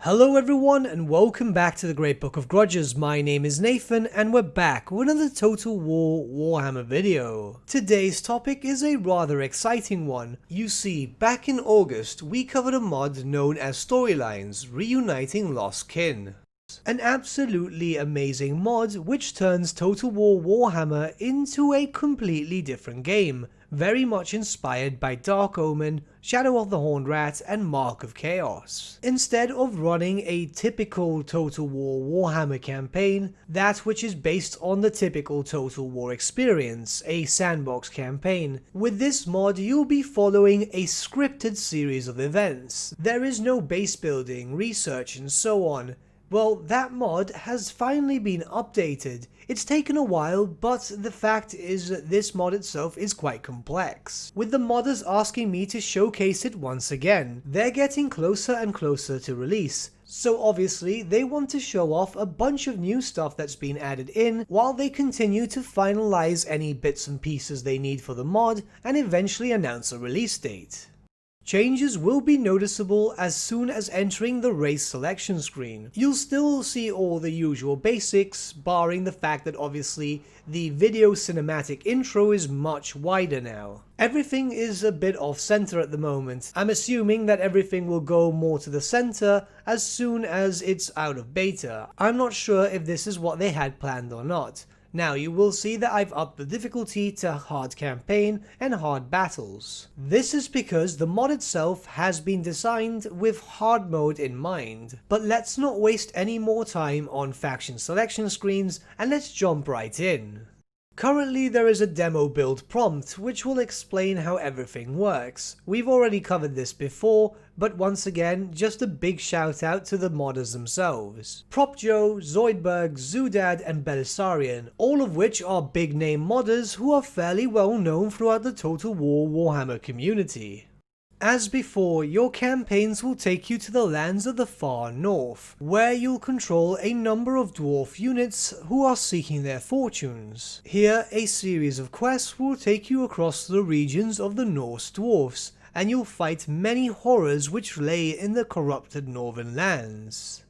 Hello everyone and welcome back to the Great Book of Grudges. My name is Nathan and we're back with another Total War Warhammer video. Today's topic is a rather exciting one. You see, back in August we covered a mod known as Storylines, Reuniting Lost Kin. An absolutely amazing mod which turns Total War Warhammer into a completely different game, very much inspired by Dark Omen, Shadow of the Horned Rat and Mark of Chaos. Instead of running a typical Total War Warhammer campaign, that which is based on the typical Total War experience, a sandbox campaign, with this mod you'll be following a scripted series of events. There is no base building, research and so on. Well, that mod has finally been updated. It's taken a while, but the fact is that this mod itself is quite complex, with the modders asking me to showcase it once again. They're getting closer and closer to release, so obviously they want to show off a bunch of new stuff that's been added in while they continue to finalize any bits and pieces they need for the mod and eventually announce a release date. Changes will be noticeable as soon as entering the race selection screen. You'll still see all the usual basics, barring the fact that obviously the video cinematic intro is much wider now. Everything is a bit off center at the moment. I'm assuming that everything will go more to the center as soon as it's out of beta. I'm not sure if this is what they had planned or not. Now you will see that I've upped the difficulty to hard campaign and hard battles. This is because the mod itself has been designed with hard mode in mind. But let's not waste any more time on faction selection screens and let's jump right in. Currently there is a demo build prompt which will explain how everything works. We've already covered this before, but once again, just a big shout out to the modders themselves. Prop Joe, Zoidberg, Zoodad and Belisarian, all of which are big name modders who are fairly well known throughout the Total War Warhammer community. As before, your campaigns will take you to the lands of the far north, where you'll control a number of dwarf units who are seeking their fortunes. Here, a series of quests will take you across the regions of the Norse dwarfs, and you'll fight many horrors which lay in the corrupted northern lands.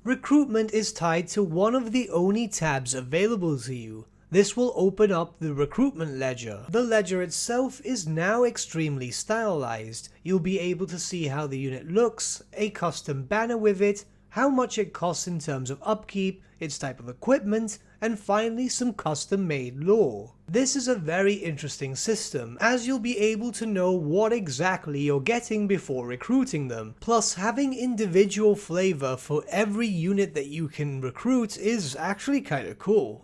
Recruitment is tied to one of the only tabs available to you. This will open up the recruitment ledger. The ledger itself is now extremely stylized. You'll be able to see how the unit looks, a custom banner with it, how much it costs in terms of upkeep, its type of equipment, and finally some custom made lore. This is a very interesting system, as you'll be able to know what exactly you're getting before recruiting them. Plus, having individual flavor for every unit that you can recruit is actually kinda cool.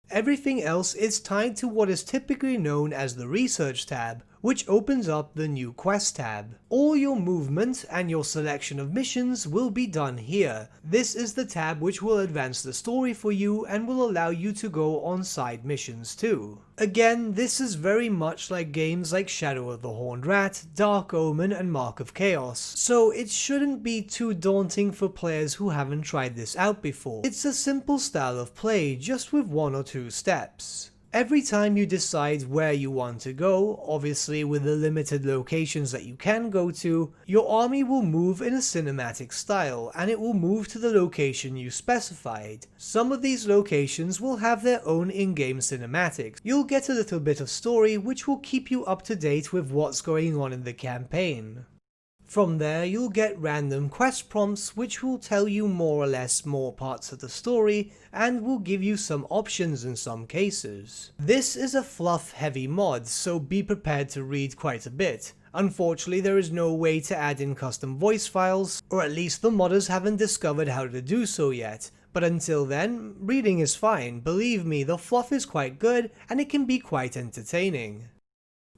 Everything else is tied to what is typically known as the Research tab, which opens up the New Quest tab. All your movement and your selection of missions will be done here. This is the tab which will advance the story for you and will allow you to go on side missions too. Again, this is very much like games like Shadow of the Horned Rat, Dark Omen and Mark of Chaos, so it shouldn't be too daunting for players who haven't tried this out before. It's a simple style of play, just with one or two steps. Every time you decide where you want to go, obviously with the limited locations that you can go to, your army will move in a cinematic style and it will move to the location you specified. Some of these locations will have their own in-game cinematics. You'll get a little bit of story which will keep you up to date with what's going on in the campaign. From there you'll get random quest prompts which will tell you more or less more parts of the story and will give you some options in some cases. This is a fluff heavy mod, so be prepared to read quite a bit. Unfortunately there is no way to add in custom voice files, or at least the modders haven't discovered how to do so yet. But until then, reading is fine. Believe me, the fluff is quite good and it can be quite entertaining.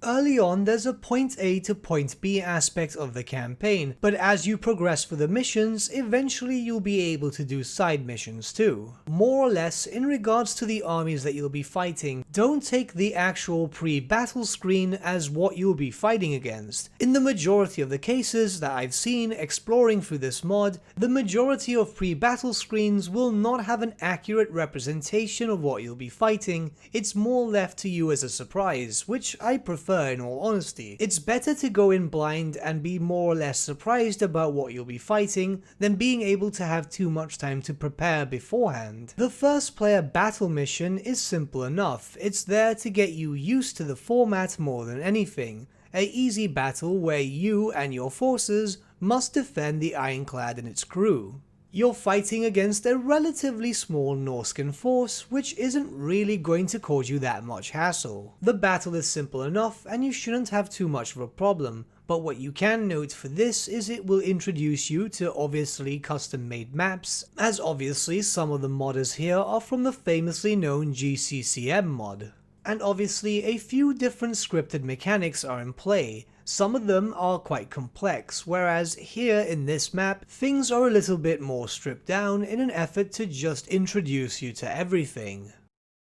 Early on there's a point A to point B aspect of the campaign, but as you progress through the missions, eventually you'll be able to do side missions too. More or less, in regards to the armies that you'll be fighting, don't take the actual pre-battle screen as what you'll be fighting against. In the majority of the cases that I've seen exploring through this mod, the majority of pre-battle screens will not have an accurate representation of what you'll be fighting. It's more left to you as a surprise, which I prefer prefer in all honesty. It's better to go in blind and be more or less surprised about what you'll be fighting than being able to have too much time to prepare beforehand. The first player battle mission is simple enough. It's there to get you used to the format more than anything. An easy battle where you and your forces must defend the Ironclad and its crew. You're fighting against a relatively small Norscan force, which isn't really going to cause you that much hassle. The battle is simple enough and you shouldn't have too much of a problem, but what you can note for this is it will introduce you to obviously custom made maps, as obviously some of the modders here are from the famously known GCCM mod. And obviously a few different scripted mechanics are in play. Some of them are quite complex, whereas here in this map, things are a little bit more stripped down in an effort to just introduce you to everything.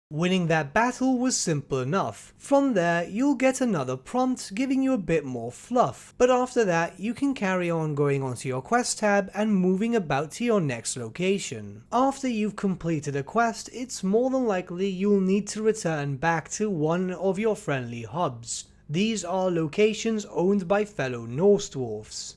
Winning that battle was simple enough. From there, you'll get another prompt giving you a bit more fluff, but after that, you can carry on going onto your quest tab and moving about to your next location. After you've completed a quest, it's more than likely you'll need to return back to one of your friendly hubs. These are locations owned by fellow Norse dwarfs.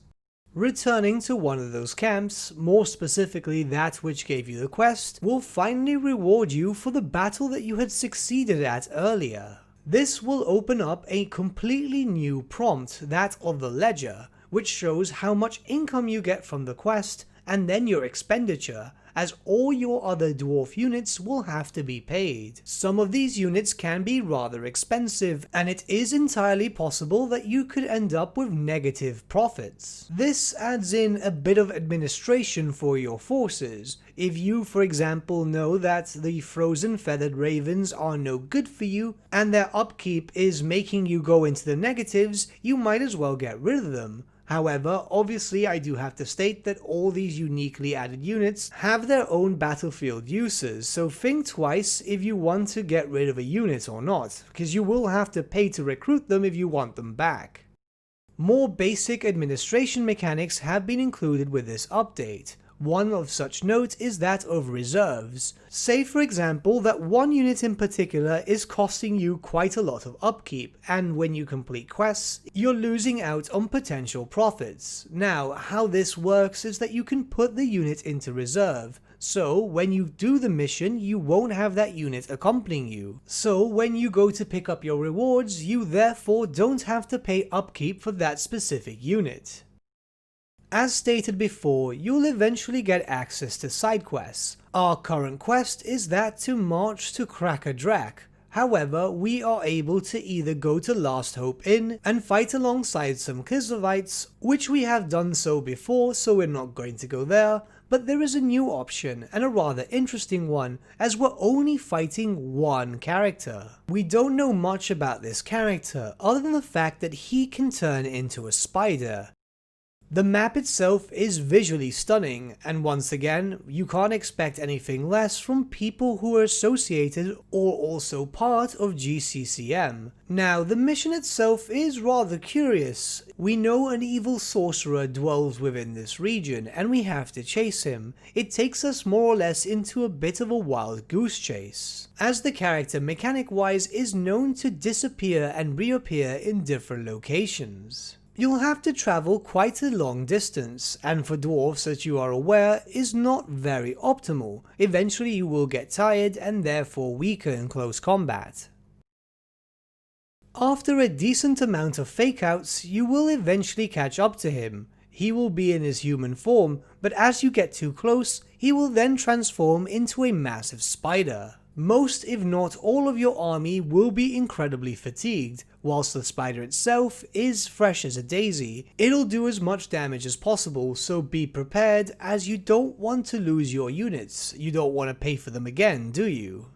Returning to one of those camps, more specifically that which gave you the quest, will finally reward you for the battle that you had succeeded at earlier. This will open up a completely new prompt, that of the ledger, which shows how much income you get from the quest and then your expenditure, as all your other dwarf units will have to be paid. Some of these units can be rather expensive, and it is entirely possible that you could end up with negative profits. This adds in a bit of administration for your forces. If you, for example, know that the frozen feathered ravens are no good for you, and their upkeep is making you go into the negatives, you might as well get rid of them. However, obviously I do have to state that all these uniquely added units have their own battlefield uses, so think twice if you want to get rid of a unit or not, because you will have to pay to recruit them if you want them back. More basic administration mechanics have been included with this update. One of such note is that of reserves. Say for example that one unit in particular is costing you quite a lot of upkeep, and when you complete quests, you're losing out on potential profits. Now, how this works is that you can put the unit into reserve. So when you do the mission, you won't have that unit accompanying you. So when you go to pick up your rewards, you therefore don't have to pay upkeep for that specific unit. As stated before, you'll eventually get access to side quests. Our current quest is that to march to Cracker Drak. However, we are able to either go to Last Hope Inn and fight alongside some Kislevites, which we have done so before, so we're not going to go there, but there is a new option, and a rather interesting one, as we're only fighting one character. We don't know much about this character, other than the fact that he can turn into a spider. The map itself is visually stunning, and once again, you can't expect anything less from people who are associated or also part of GCCM. Now, the mission itself is rather curious. We know an evil sorcerer dwells within this region, and we have to chase him. It takes us more or less into a bit of a wild goose chase, as the character mechanic-wise is known to disappear and reappear in different locations. You'll have to travel quite a long distance, and for dwarves, as you are aware, is not very optimal. Eventually you will get tired and therefore weaker in close combat. After a decent amount of fake-outs, you will eventually catch up to him. He will be in his human form, but as you get too close, he will then transform into a massive spider. Most, if not all of your army will be incredibly fatigued. Whilst the spider itself is fresh as a daisy, it'll do as much damage as possible, so be prepared, as you don't want to lose your units. You don't want to pay for them again, do you?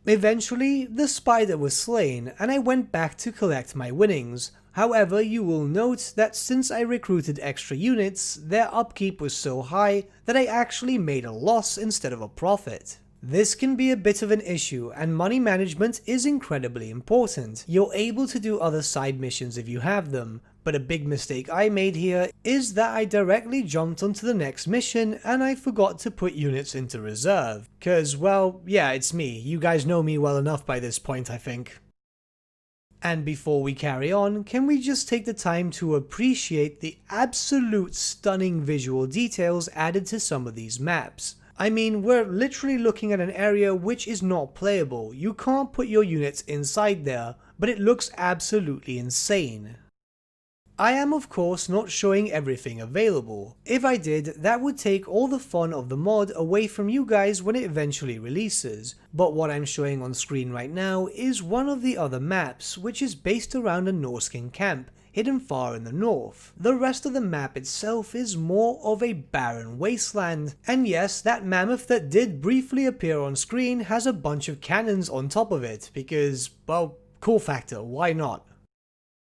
Eventually, the spider was slain, and I went back to collect my winnings. However, you will note that since I recruited extra units, their upkeep was so high that I actually made a loss instead of a profit. This can be a bit of an issue, and money management is incredibly important. You're able to do other side missions if you have them, but a big mistake I made here is that I directly jumped onto the next mission and I forgot to put units into reserve. Cause, well, yeah, it's me. You guys know me well enough by this point, I think. And before we carry on, can we just take the time to appreciate the absolute stunning visual details added to some of these maps. I mean, we're literally looking at an area which is not playable. You can't put your units inside there, but it looks absolutely insane. I am of course not showing everything available. If I did, that would take all the fun of the mod away from you guys when it eventually releases, but what I'm showing on screen right now is one of the other maps, which is based around a Norscan camp, hidden far in the north. The rest of the map itself is more of a barren wasteland, and yes, that mammoth that did briefly appear on screen has a bunch of cannons on top of it, because, well, cool factor, why not?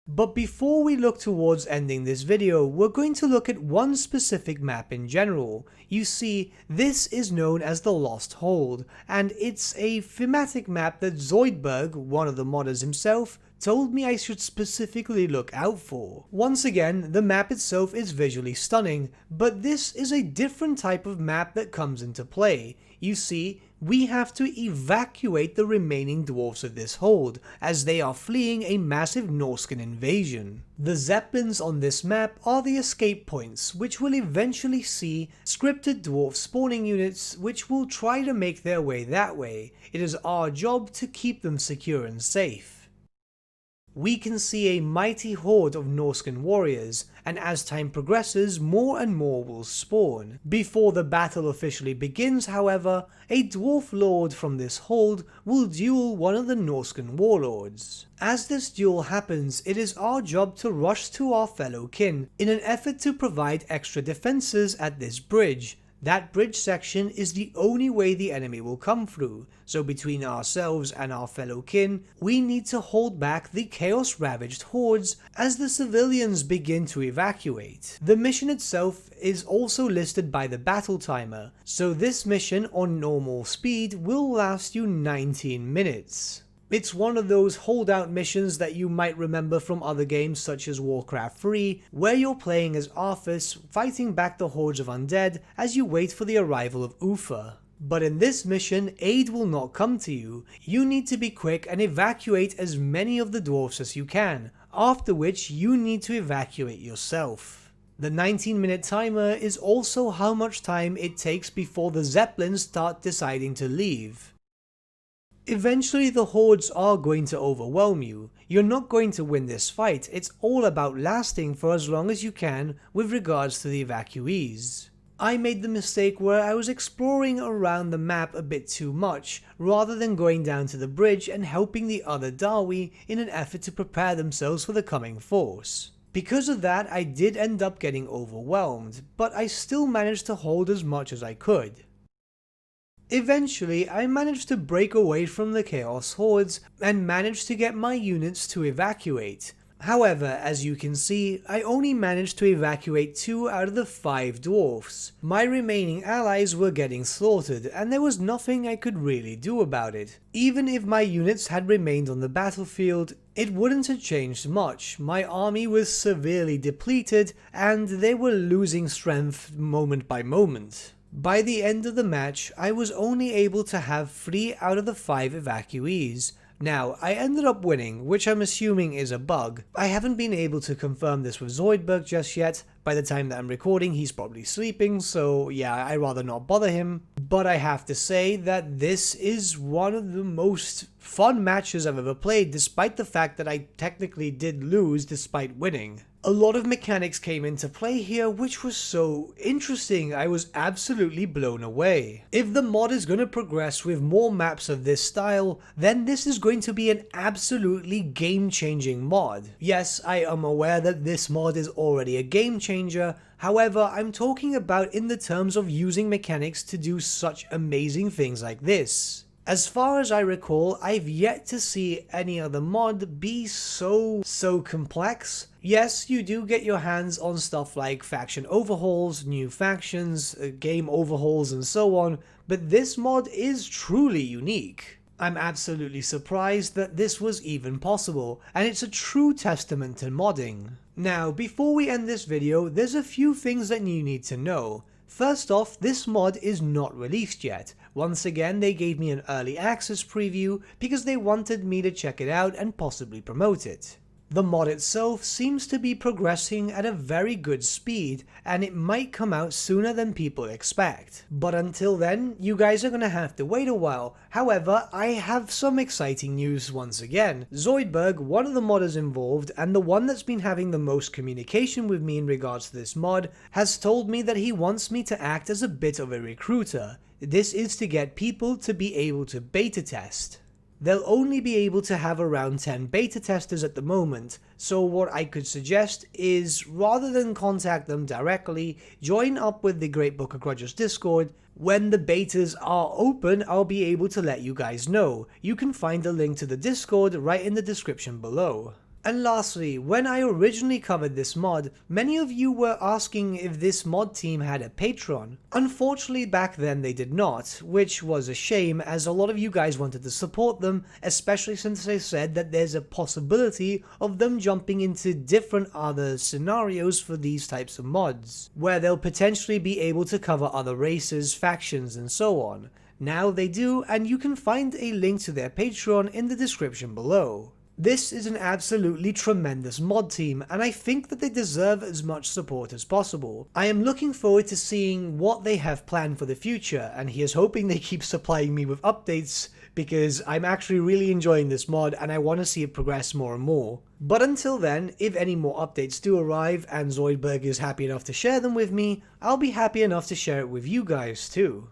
But before we look towards ending this video, we're going to look at one specific map in general. You see, this is known as the Lost Hold, and it's a thematic map that Zoidberg, one of the modders himself, told me I should specifically look out for. Once again, the map itself is visually stunning, but this is a different type of map that comes into play. You see, we have to evacuate the remaining dwarfs of this hold, as they are fleeing a massive Norscan invasion. The Zeppelins on this map are the escape points, which will eventually see scripted dwarf spawning units which will try to make their way that way. It is our job to keep them secure and safe. We can see a mighty horde of Norscan warriors, and as time progresses, more and more will spawn. Before the battle officially begins, however, a dwarf lord from this hold will duel one of the Norscan warlords. As this duel happens, it is our job to rush to our fellow kin in an effort to provide extra defenses at this bridge. That bridge section is the only way the enemy will come through, so between ourselves and our fellow kin, we need to hold back the chaos-ravaged hordes as the civilians begin to evacuate. The mission itself is also listed by the battle timer, so this mission on normal speed will last you 19 minutes. It's one of those holdout missions that you might remember from other games such as Warcraft 3, where you're playing as Arthas fighting back the hordes of undead as you wait for the arrival of Uther. But in this mission, aid will not come to you. You need to be quick and evacuate as many of the dwarfs as you can, after which you need to evacuate yourself. The 19-minute timer is also how much time it takes before the Zeppelins start deciding to leave. Eventually the hordes are going to overwhelm you. You're not going to win this fight, it's all about lasting for as long as you can with regards to the evacuees. I made the mistake where I was exploring around the map a bit too much, rather than going down to the bridge and helping the other Dawi in an effort to prepare themselves for the coming force. Because of that, I did end up getting overwhelmed, but I still managed to hold as much as I could. Eventually, I managed to break away from the Chaos Hordes and managed to get my units to evacuate. However, as you can see, I only managed to evacuate 2 out of the 5 dwarfs. My remaining allies were getting slaughtered, and there was nothing I could really do about it. Even if my units had remained on the battlefield, it wouldn't have changed much. My army was severely depleted, and they were losing strength moment by moment. By the end of the match, I was only able to have 3 out of the 5 evacuees. Now, I ended up winning, which I'm assuming is a bug. I haven't been able to confirm this with Zoidberg just yet. By the time that I'm recording, he's probably sleeping, so yeah, I'd rather not bother him. But I have to say that this is one of the most fun matches I've ever played, despite the fact that I technically did lose despite winning. A lot of mechanics came into play here which was so interesting, I was absolutely blown away. If the mod is going to progress with more maps of this style, then this is going to be an absolutely game-changing mod. Yes, I am aware that this mod is already a game changer, however, I'm talking about in the terms of using mechanics to do such amazing things like this. As far as I recall, I've yet to see any other mod be so complex. Yes, you do get your hands on stuff like faction overhauls, new factions, game overhauls and so on, but this mod is truly unique. I'm absolutely surprised that this was even possible, and it's a true testament to modding. Now, before we end this video, there's a few things that you need to know. First off, this mod is not released yet. Once again, they gave me an early access preview because they wanted me to check it out and possibly promote it. The mod itself seems to be progressing at a very good speed, and it might come out sooner than people expect. But until then, you guys are gonna have to wait a while. However, I have some exciting news once again. Zoidberg, one of the modders involved, and the one that's been having the most communication with me in regards to this mod, has told me that he wants me to act as a bit of a recruiter. This is to get people to be able to beta test. They'll only be able to have around 10 beta testers at the moment, so what I could suggest is, rather than contact them directly, join up with the Great Book of Grudges Discord. When the betas are open, I'll be able to let you guys know. You can find a link to the Discord right in the description below. And lastly, when I originally covered this mod, many of you were asking if this mod team had a Patreon. Unfortunately, back then they did not, which was a shame as a lot of you guys wanted to support them, especially since they said that there's a possibility of them jumping into different other scenarios for these types of mods, where they'll potentially be able to cover other races, factions, and so on. Now they do, and you can find a link to their Patreon in the description below. This is an absolutely tremendous mod team, and I think that they deserve as much support as possible. I am looking forward to seeing what they have planned for the future, and here's hoping they keep supplying me with updates, because I'm actually really enjoying this mod and I want to see it progress more and more. But until then, if any more updates do arrive and Zoidberg is happy enough to share them with me, I'll be happy enough to share it with you guys too.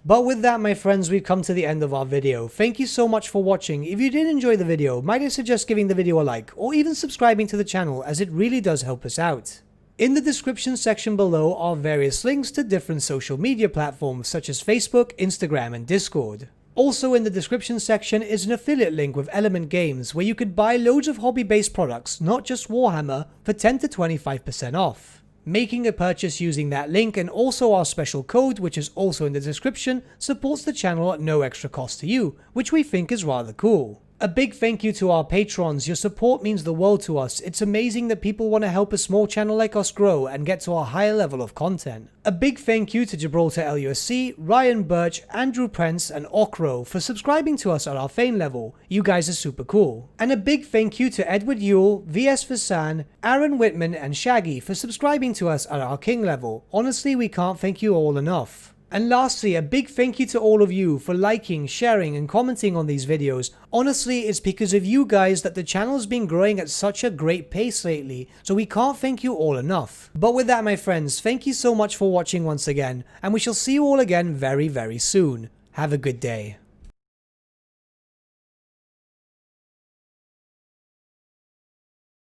But with that, my friends, we've come to the end of our video. Thank you so much for watching. If you did enjoy the video, might I suggest giving the video a like, or even subscribing to the channel, as it really does help us out. In the description section below are various links to different social media platforms such as Facebook, Instagram, and Discord. Also in the description section is an affiliate link with Element Games where you could buy loads of hobby-based products, not just Warhammer, for 10 to 25% off. Making a purchase using that link and also our special code, which is also in the description, supports the channel at no extra cost to you, which we think is rather cool. A big thank you to our patrons. Your support means the world to us. It's amazing that people want to help a small channel like us grow and get to a higher level of content. A big thank you to Gibraltar LUSC, Ryan Bertsche, Andrew Prince, and Okro for subscribing to us at our Fame level. You guys are super cool. And a big thank you to Edward Yule, VS Vasan, Aaron Whitman, and Shaggy for subscribing to us at our King level. Honestly, we can't thank you all enough. And lastly, a big thank you to all of you for liking, sharing, and commenting on these videos. Honestly, it's because of you guys that the channel's been growing at such a great pace lately, so we can't thank you all enough. But with that, my friends, thank you so much for watching once again, and we shall see you all again very, very soon. Have a good day.